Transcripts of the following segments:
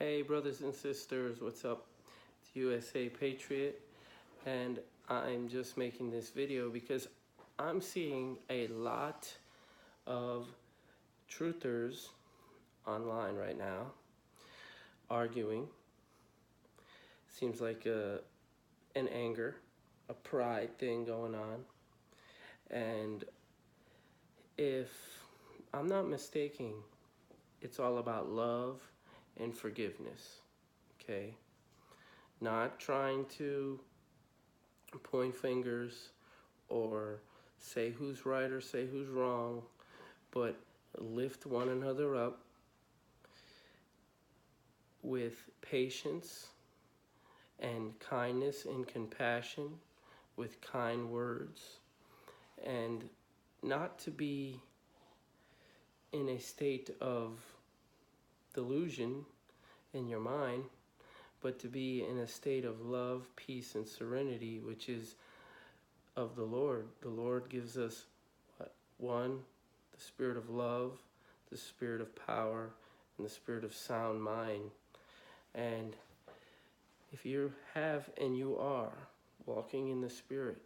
Hey, brothers and sisters, what's up? It's USA Patriot, and I'm just making this video because I'm seeing a lot of truthers online right now arguing. Seems like an anger, a pride thing going on. And if I'm not mistaken, it's all about love and forgiveness, okay? Not trying to point fingers or say who's right or say who's wrong, but lift one another up with patience and kindness and compassion, with kind words, and not to be in a state of delusion in your mind, but to be in a state of love, peace, and serenity, which is of the Lord. The Lord gives us one, the spirit of love, the spirit of power, and the spirit of sound mind. And if you have and you are walking in the spirit,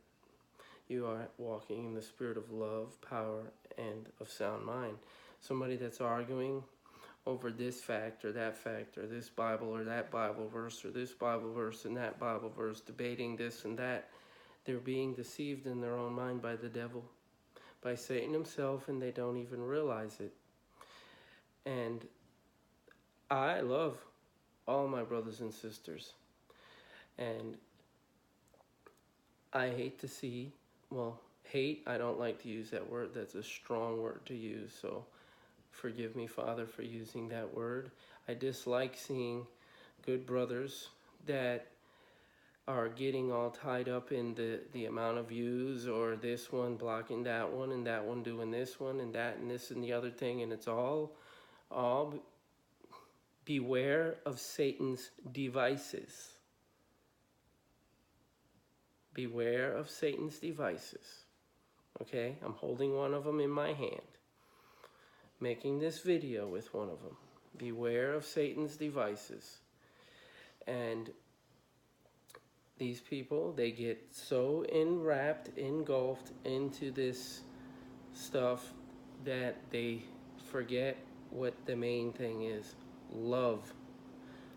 you are walking in the spirit of love, power, and of sound mind. Somebody that's arguing over this fact or that fact or this Bible or that Bible verse or this Bible verse and that Bible verse, debating this and that, they're being deceived in their own mind by the devil, by Satan himself, and they don't even realize it. And I love all my brothers and sisters, and I hate to see, well, hate, I don't like to use that word. That's a strong word to use, so forgive me, Father, for using that word. I dislike seeing good brothers that are getting all tied up in the amount of views, or this one blocking that one and that one doing this one and that and this and the other thing, and it's all beware of Satan's devices. Beware of Satan's devices. Okay, I'm holding one of them in my hand, making this video with one of them. Beware of Satan's devices. And these people, they get so engulfed into this stuff that they forget what the main thing is. Love.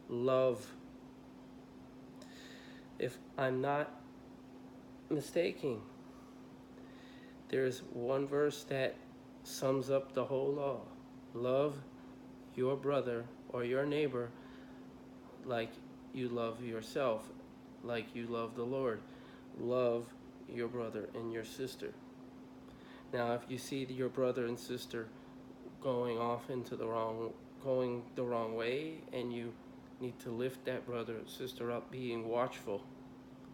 Love. If I'm not mistaken, there's one verse that sums up the whole law. Love your brother or your neighbor like you love yourself, like you love the Lord. Love your brother and your sister. Now, if you see your brother and sister going the wrong way, and you need to lift that brother and sister up, being watchful,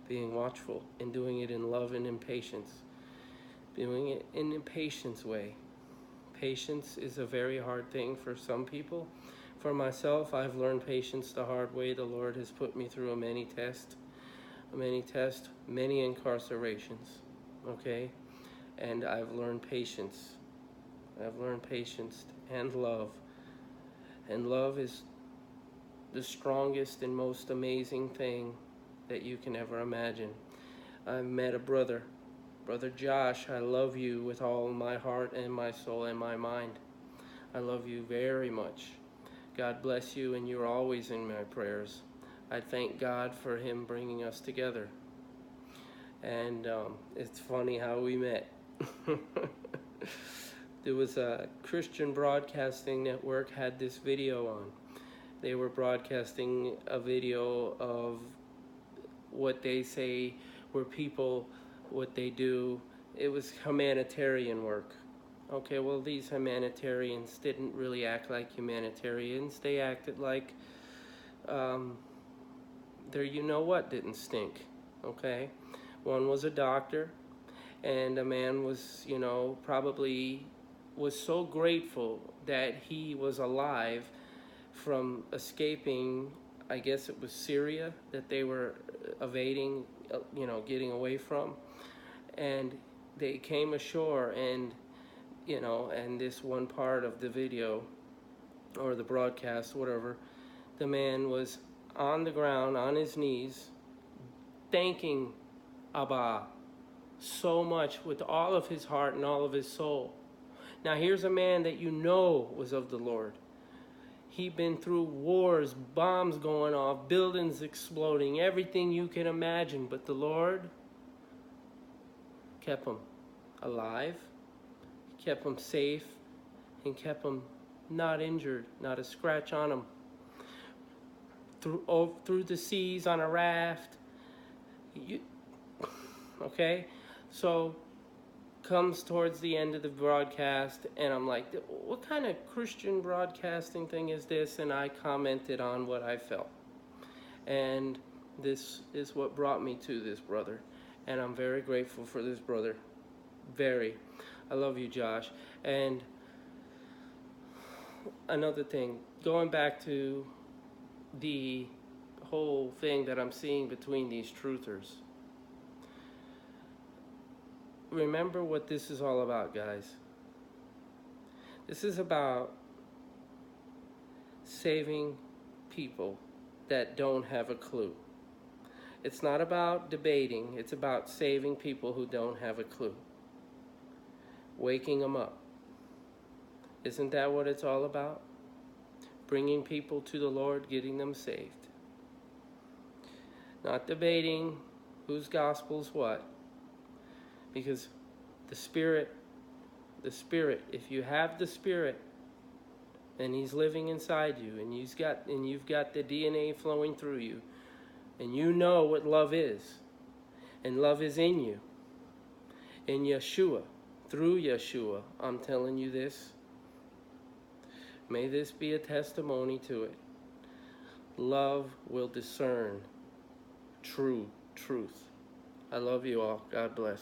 and doing it in love and in patience, doing it in a patience way. Patience is a very hard thing for some people. For myself, I've learned patience the hard way. The Lord has put me through many tests, many incarcerations, okay? And I've learned patience. I've learned patience and love. And love is the strongest and most amazing thing that you can ever imagine. I've met a brother, Brother Josh. I love you with all my heart and my soul and my mind. I love you very much. God bless you, and you're always in my prayers. I thank God for him bringing us together. And it's funny how we met. There was a Christian Broadcasting Network had this video on. They were broadcasting a video of what they say were people, what they do. It was humanitarian work. Okay, well, these humanitarians didn't really act like humanitarians. They acted like their you-know-what didn't stink, okay? One was a doctor, and a man was, probably was so grateful that he was alive from escaping, I guess it was Syria, that they were evading, getting away from. And they came ashore, and and this one part of the video or the broadcast, whatever, the man was on the ground, on his knees, thanking Abba so much with all of his heart and all of his soul. Now here's a man that you know was of the Lord. He'd been through wars, bombs going off, buildings exploding, everything you can imagine. But the Lord kept him alive, kept him safe, and kept him not injured, not a scratch on him. Through the seas on a raft. Okay? So comes towards the end of the broadcast, and I'm like, what kind of Christian broadcasting thing is this? And I commented on what I felt. And this is what brought me to this brother. And I'm very grateful for this brother. Very. I love you, Josh. And another thing, going back to the whole thing that I'm seeing between these truthers. Remember what this is all about, guys. This is about saving people that don't have a clue. It's not about debating. It's about saving people who don't have a clue. Waking them up. Isn't that what it's all about? Bringing people to the Lord, getting them saved. Not debating whose gospel's what. Because the Spirit, if you have the Spirit, and He's living inside you, and you've got the DNA flowing through you, and you know what love is, and love is in you, in Yeshua, through Yeshua, I'm telling you this. May this be a testimony to it. Love will discern true truth. I love you all. God bless.